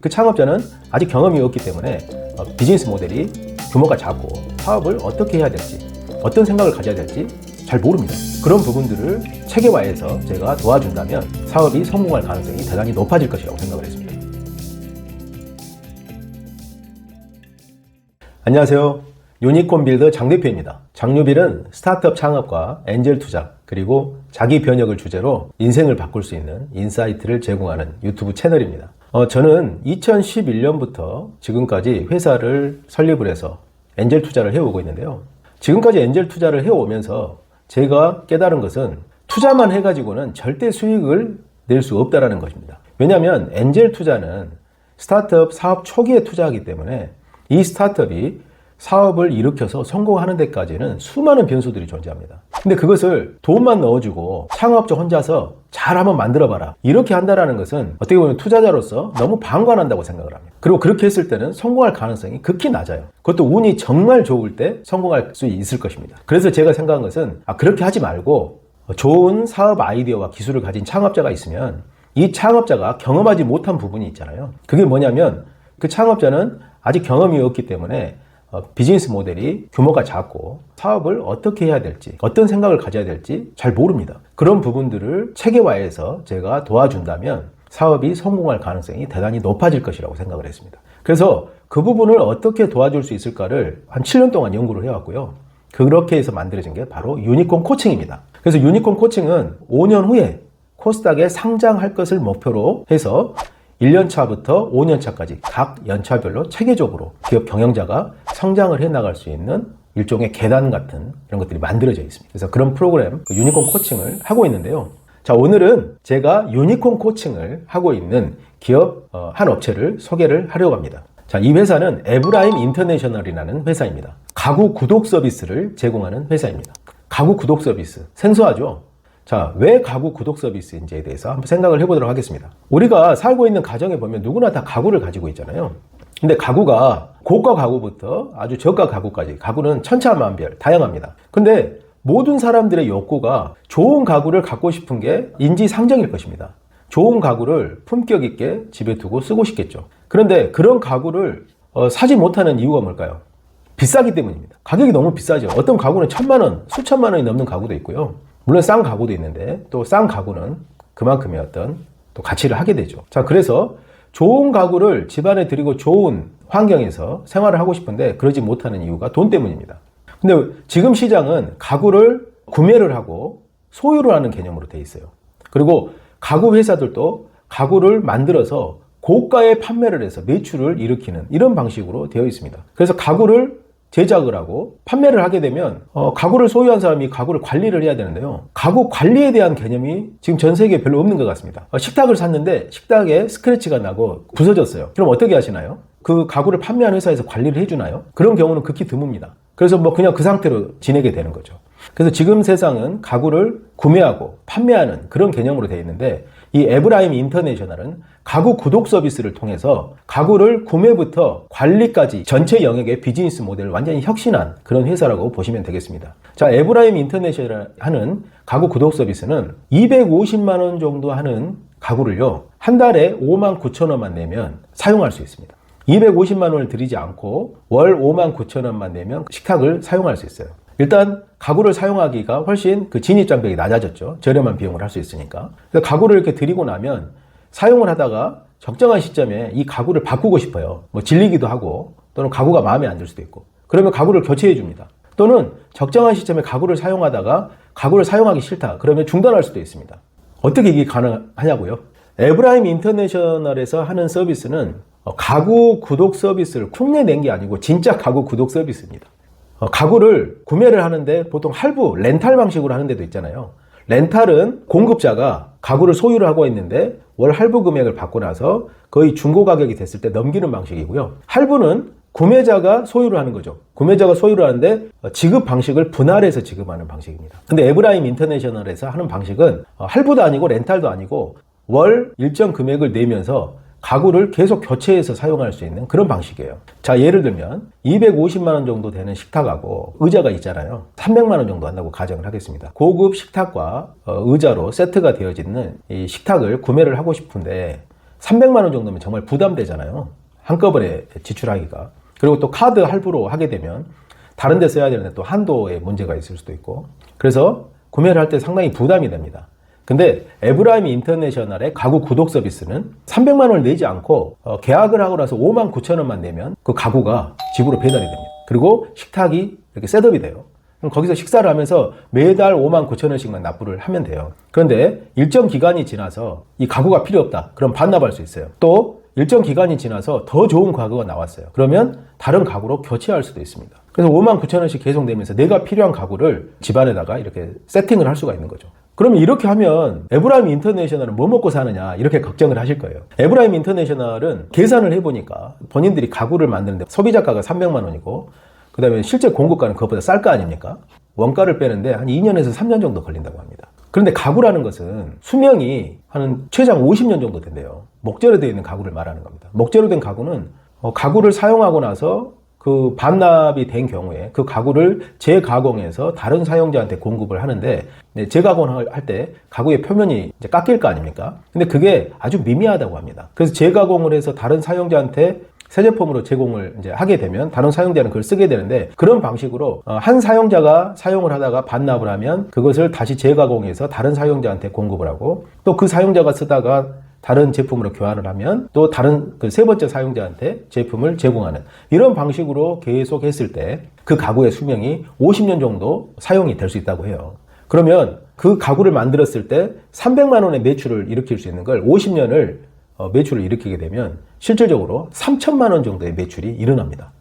그 창업자는 아직 경험이 없기 때문에 비즈니스 모델이 규모가 작고 사업을 어떻게 해야 될지, 어떤 생각을 가져야 될지 잘 모릅니다. 그런 부분들을 체계화해서 제가 도와준다면 사업이 성공할 가능성이 대단히 높아질 것이라고 생각을 했습니다. 안녕하세요. 유니콘 빌더 장 대표입니다. 장유빌은 스타트업 창업과 엔젤 투자 그리고 자기 변혁을 주제로 인생을 바꿀 수 있는 인사이트를 제공하는 유튜브 채널입니다. 저는 2011년부터 지금까지 회사를 설립을 해서 엔젤 투자를 해오고 있는데요. 지금까지 엔젤 투자를 해오면서 제가 깨달은 것은 투자만 해가지고는 절대 수익을 낼 수 없다는 것입니다. 왜냐하면 엔젤 투자는 스타트업 사업 초기에 투자하기 때문에 이 스타트업이 사업을 일으켜서 성공하는 데까지는 수많은 변수들이 존재합니다. 근데 그것을 돈만 넣어주고 창업자 혼자서 잘 한번 만들어봐라 이렇게 한다는 것은 어떻게 보면 투자자로서 너무 방관한다고 생각을 합니다. 그리고 그렇게 했을 때는 성공할 가능성이 극히 낮아요. 그것도 운이 정말 좋을 때 성공할 수 있을 것입니다. 그래서 제가 생각한 것은 그렇게 하지 말고 좋은 사업 아이디어와 기술을 가진 창업자가 있으면 이 창업자가 경험하지 못한 부분이 있잖아요. 그게 뭐냐면 그 창업자는 아직 경험이 없기 때문에 비즈니스 모델이 규모가 작고 사업을 어떻게 해야 될지, 어떤 생각을 가져야 될지 잘 모릅니다. 그런 부분들을 체계화해서 제가 도와준다면 사업이 성공할 가능성이 대단히 높아질 것이라고 생각을 했습니다. 그래서 그 부분을 어떻게 도와줄 수 있을까를 한 7년 동안 연구를 해왔고요. 그렇게 해서 만들어진 게 바로 유니콘 코칭입니다. 그래서 유니콘 코칭은 5년 후에 코스닥에 상장할 것을 목표로 해서 1년차부터 5년차까지 각 연차별로 체계적으로 기업 경영자가 성장을 해나갈 수 있는 일종의 계단 같은 이런 것들이 만들어져 있습니다. 그래서 그런 프로그램 유니콘 코칭을 하고 있는데요. 자, 오늘은 제가 유니콘 코칭을 하고 있는 기업 한 업체를 소개를 하려고 합니다. 자, 이 회사는 에브라임 인터내셔널이라는 회사입니다. 가구 구독 서비스를 제공하는 회사입니다. 가구 구독 서비스 생소하죠? 자, 왜 가구 구독 서비스인지에 대해서 한번 생각을 해보도록 하겠습니다. 우리가 살고 있는 가정에 보면 누구나 다 가구를 가지고 있잖아요. 근데 가구가 고가 가구부터 아주 저가 가구까지 가구는 천차만별 다양합니다. 근데 모든 사람들의 욕구가 좋은 가구를 갖고 싶은 게 인지상정일 것입니다. 좋은 가구를 품격 있게 집에 두고 쓰고 싶겠죠. 그런데 그런 가구를 사지 못하는 이유가 뭘까요? 비싸기 때문입니다. 가격이 너무 비싸죠. 어떤 가구는 1,000만 원, 수천만 원이 넘는 가구도 있고요. 물론 싼 가구도 있는데 또 싼 가구는 그만큼의 어떤 또 가치를 하게 되죠. 자, 그래서 좋은 가구를 집안에 들이고 좋은 환경에서 생활을 하고 싶은데 그러지 못하는 이유가 돈 때문입니다. 근데 지금 시장은 가구를 구매를 하고 소유를 하는 개념으로 돼 있어요. 그리고 가구 회사들도 가구를 만들어서 고가에 판매를 해서 매출을 일으키는 이런 방식으로 되어 있습니다. 그래서 가구를 제작을 하고 판매를 하게 되면 가구를 소유한 사람이 가구를 관리를 해야 되는데요. 가구 관리에 대한 개념이 지금 전 세계에 별로 없는 것 같습니다. 식탁을 샀는데 식탁에 스크래치가 나고 부서졌어요. 그럼 어떻게 하시나요? 그 가구를 판매한 회사에서 관리를 해주나요? 그런 경우는 극히 드뭅니다. 그래서 그냥 그 상태로 지내게 되는 거죠. 그래서 지금 세상은 가구를 구매하고 판매하는 그런 개념으로 되어 있는데 이 에브라임 인터내셔널은 가구 구독 서비스를 통해서 가구를 구매부터 관리까지 전체 영역의 비즈니스 모델을 완전히 혁신한 그런 회사라고 보시면 되겠습니다. 자, 에브라임 인터내셔널 하는 가구 구독 서비스는 250만 원 정도 하는 가구를요, 한 달에 5만 9천 원만 내면 사용할 수 있습니다. 250만 원을 들이지 않고 월 5만 9천 원만 내면 식탁을 사용할 수 있어요. 일단 가구를 사용하기가 훨씬 그 진입장벽이 낮아졌죠. 저렴한 비용을 할 수 있으니까. 그래서 가구를 이렇게 들이고 나면 사용을 하다가 적정한 시점에 이 가구를 바꾸고 싶어요. 질리기도 하고 또는 가구가 마음에 안 들 수도 있고. 그러면 가구를 교체해 줍니다. 또는 적정한 시점에 가구를 사용하다가 가구를 사용하기 싫다. 그러면 중단할 수도 있습니다. 어떻게 이게 가능하냐고요? 에브라임 인터내셔널에서 하는 서비스는 가구 구독 서비스를 흉내 낸 게 아니고 진짜 가구 구독 서비스입니다. 가구를 구매를 하는데 보통 할부, 렌탈 방식으로 하는 데도 있잖아요. 렌탈은 공급자가 가구를 소유를 하고 있는데 월 할부 금액을 받고 나서 거의 중고 가격이 됐을 때 넘기는 방식이고요. 할부는 구매자가 소유를 하는 거죠. 구매자가 소유를 하는데 지급 방식을 분할해서 지급하는 방식입니다. 근데 에브라임 인터내셔널에서 하는 방식은 할부도 아니고 렌탈도 아니고 월 일정 금액을 내면서 가구를 계속 교체해서 사용할 수 있는 그런 방식이에요. 자, 예를 들면 250만 원 정도 되는 식탁하고 의자가 있잖아요. 300만 원 정도 한다고 가정을 하겠습니다. 고급 식탁과 의자로 세트가 되어지는 이 식탁을 구매를 하고 싶은데 300만 원 정도면 정말 부담되잖아요. 한꺼번에 지출하기가. 그리고 또 카드 할부로 하게 되면 다른 데 써야 되는데 또 한도에 문제가 있을 수도 있고. 그래서 구매를 할 때 상당히 부담이 됩니다. 근데 에브라임 인터내셔널의 가구 구독 서비스는 300만 원을 내지 않고 계약을 하고 나서 5만 9천 원만 내면 그 가구가 집으로 배달이 됩니다. 그리고 식탁이 이렇게 셋업이 돼요. 그럼 거기서 식사를 하면서 매달 5만 9천 원씩만 납부를 하면 돼요. 그런데 일정 기간이 지나서 이 가구가 필요 없다. 그럼 반납할 수 있어요. 또 일정 기간이 지나서 더 좋은 가구가 나왔어요. 그러면 다른 가구로 교체할 수도 있습니다. 그래서 5만 9천 원씩 계속 내면서 내가 필요한 가구를 집안에다가 이렇게 세팅을 할 수가 있는 거죠. 그러면 이렇게 하면 에브라임 인터내셔널은 뭐 먹고 사느냐 이렇게 걱정을 하실 거예요. 에브라임 인터내셔널은 계산을 해보니까 본인들이 가구를 만드는데 소비자가가 300만 원이고 그 다음에 실제 공급가는 그것보다 쌀 거 아닙니까? 원가를 빼는데 한 2년에서 3년 정도 걸린다고 합니다. 그런데 가구라는 것은 수명이 한 최장 50년 정도 된대요. 목재로 되어 있는 가구를 말하는 겁니다. 목재로 된 가구는 가구를 사용하고 나서 그 반납이 된 경우에 그 가구를 재가공해서 다른 사용자한테 공급을 하는데 재가공을 할 때 가구의 표면이 이제 깎일 거 아닙니까? 근데 그게 아주 미미하다고 합니다. 그래서 재가공을 해서 다른 사용자한테 새 제품으로 제공을 이제 하게 되면 다른 사용자는 그걸 쓰게 되는데 그런 방식으로 한 사용자가 사용을 하다가 반납을 하면 그것을 다시 재가공해서 다른 사용자한테 공급을 하고 또 그 사용자가 쓰다가 다른 제품으로 교환을 하면 또 다른 그 세 번째 사용자한테 제품을 제공하는 이런 방식으로 계속 했을 때 그 가구의 수명이 50년 정도 사용이 될 수 있다고 해요. 그러면 그 가구를 만들었을 때 300만 원의 매출을 일으킬 수 있는 걸 50년을 매출을 일으키게 되면 실질적으로 3천만 원 정도의 매출이 일어납니다.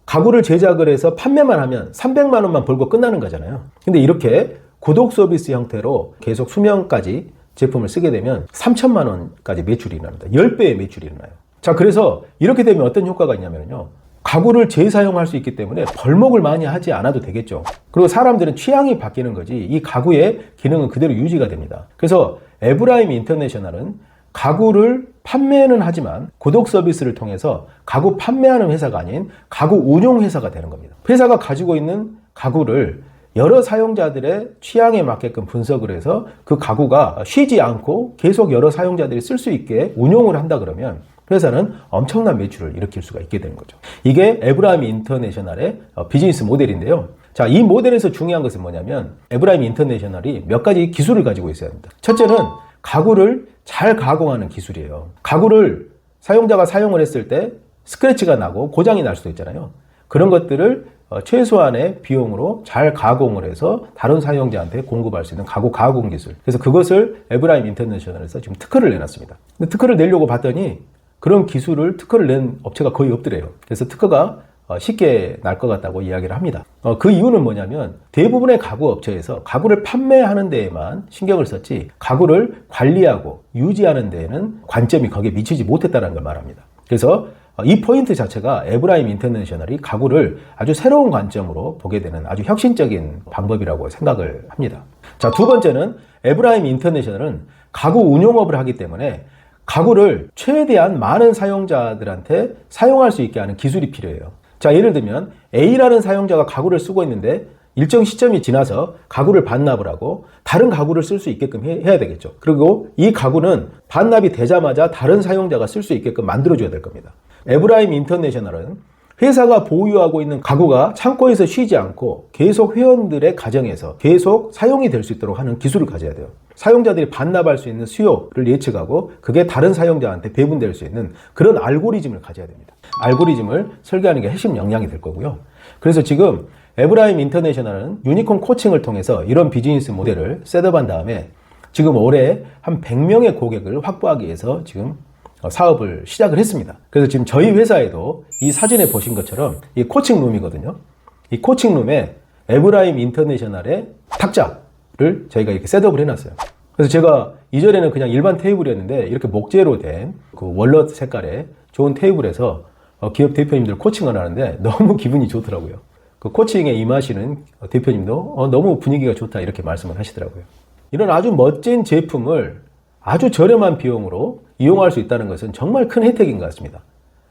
가구를 제작을 해서 판매만 하면 300만 원만 벌고 끝나는 거잖아요. 근데 이렇게 구독 서비스 형태로 계속 수명까지 제품을 쓰게 되면 3천만 원까지 매출이 일어납니다. 10배의 매출이 일어나요. 자, 그래서 이렇게 되면 어떤 효과가 있냐면요. 가구를 재사용할 수 있기 때문에 벌목을 많이 하지 않아도 되겠죠. 그리고 사람들은 취향이 바뀌는 거지 이 가구의 기능은 그대로 유지가 됩니다. 그래서 에브라임 인터내셔널은 가구를 판매는 하지만 구독 서비스를 통해서 가구 판매하는 회사가 아닌 가구 운용 회사가 되는 겁니다. 회사가 가지고 있는 가구를 여러 사용자들의 취향에 맞게끔 분석을 해서 그 가구가 쉬지 않고 계속 여러 사용자들이 쓸 수 있게 운용을 한다 그러면 회사는 엄청난 매출을 일으킬 수가 있게 되는 거죠. 이게 에브라임 인터내셔널의 비즈니스 모델인데요. 자, 이 모델에서 중요한 것은 뭐냐면 에브라임 인터내셔널이 몇 가지 기술을 가지고 있어야 합니다. 첫째는 가구를 잘 가공하는 기술이에요. 가구를 사용자가 사용을 했을 때 스크래치가 나고 고장이 날 수도 있잖아요. 그런 것들을 최소한의 비용으로 잘 가공을 해서 다른 사용자한테 공급할 수 있는 가구 가공 기술. 그래서 그것을 에브라임 인터내셔널에서 지금 특허를 내놨습니다. 근데 특허를 내려고 봤더니 그런 기술을 특허를 낸 업체가 거의 없더래요. 그래서 특허가 쉽게 날 것 같다고 이야기를 합니다. 그 이유는 뭐냐면 대부분의 가구 업체에서 가구를 판매하는 데에만 신경을 썼지 가구를 관리하고 유지하는 데에는 관점이 거기에 미치지 못했다는 걸 말합니다. 그래서 이 포인트 자체가 에브라임 인터내셔널이 가구를 아주 새로운 관점으로 보게 되는 아주 혁신적인 방법이라고 생각을 합니다. 자, 두 번째는 에브라임 인터내셔널은 가구 운용업을 하기 때문에 가구를 최대한 많은 사용자들한테 사용할 수 있게 하는 기술이 필요해요. 자, 예를 들면 A라는 사용자가 가구를 쓰고 있는데 일정 시점이 지나서 가구를 반납을 하고 다른 가구를 쓸 수 있게끔 해야 되겠죠. 그리고 이 가구는 반납이 되자마자 다른 사용자가 쓸 수 있게끔 만들어줘야 될 겁니다. 에브라임 인터내셔널은 회사가 보유하고 있는 가구가 창고에서 쉬지 않고 계속 회원들의 가정에서 계속 사용이 될 수 있도록 하는 기술을 가져야 돼요. 사용자들이 반납할 수 있는 수요를 예측하고 그게 다른 사용자한테 배분될 수 있는 그런 알고리즘을 가져야 됩니다. 알고리즘을 설계하는 게 핵심 역량이 될 거고요. 그래서 지금 에브라임 인터내셔널은 유니콘 코칭을 통해서 이런 비즈니스 모델을 셋업한 다음에 지금 올해 한 100명의 고객을 확보하기 위해서 지금 사업을 시작을 했습니다. 그래서 지금 저희 회사에도 이 사진에 보신 것처럼 이 코칭룸이거든요. 이 코칭룸에 에브라임 인터내셔널의 탁자를 저희가 이렇게 셋업을 해놨어요. 그래서 제가 이전에는 그냥 일반 테이블이었는데 이렇게 목재로 된 그 월넛 색깔의 좋은 테이블에서 기업 대표님들 코칭을 하는데 너무 기분이 좋더라고요. 그 코칭에 임하시는 대표님도 너무 분위기가 좋다 이렇게 말씀을 하시더라고요. 이런 아주 멋진 제품을 아주 저렴한 비용으로 이용할 수 있다는 것은 정말 큰 혜택인 것 같습니다.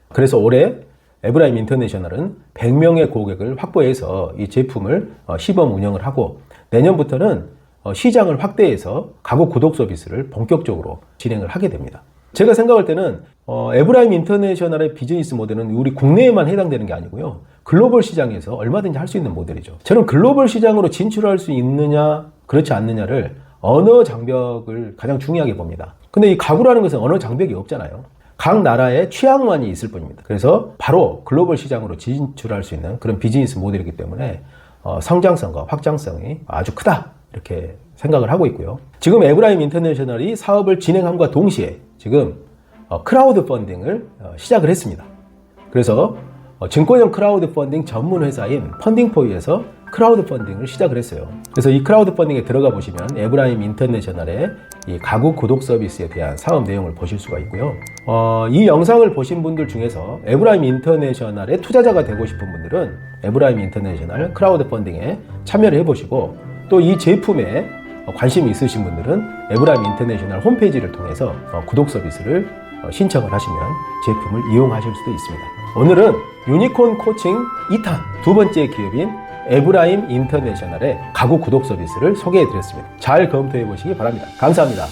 그래서 올해 에브라임 인터내셔널은 100명의 고객을 확보해서 이 제품을 시범 운영을 하고 내년부터는 시장을 확대해서 가구 구독 서비스를 본격적으로 진행을 하게 됩니다. 제가 생각할 때는 에브라임 인터내셔널의 비즈니스 모델은 우리 국내에만 해당되는 게 아니고요. 글로벌 시장에서 얼마든지 할 수 있는 모델이죠. 저는 글로벌 시장으로 진출할 수 있느냐 그렇지 않느냐를 언어 장벽을 가장 중요하게 봅니다. 근데 이 가구라는 것은 언어 장벽이 없잖아요. 각 나라의 취향만이 있을 뿐입니다. 그래서 바로 글로벌 시장으로 진출할 수 있는 그런 비즈니스 모델이기 때문에 성장성과 확장성이 아주 크다 이렇게 생각을 하고 있고요. 지금 에브라임 인터내셔널이 사업을 진행함과 동시에 지금 크라우드 펀딩을 시작을 했습니다. 그래서 증권형 크라우드 펀딩 전문 회사인 펀딩포유에서 크라우드 펀딩을 시작을 했어요. 그래서 이 크라우드 펀딩에 들어가 보시면 에브라임 인터내셔널의 이 가구 구독 서비스에 대한 사업 내용을 보실 수가 있고요. 이 영상을 보신 분들 중에서 에브라임 인터내셔널의 투자자가 되고 싶은 분들은 에브라임 인터내셔널 크라우드 펀딩에 참여를 해보시고 또 이 제품에 관심이 있으신 분들은 에브라임 인터내셔널 홈페이지를 통해서 구독 서비스를 신청을 하시면 제품을 이용하실 수도 있습니다. 오늘은 유니콘 코칭 2탄 두 번째 기업인 에브라임 인터내셔널의 가구 구독 서비스를 소개해 드렸습니다. 잘 검토해 보시기 바랍니다. 감사합니다.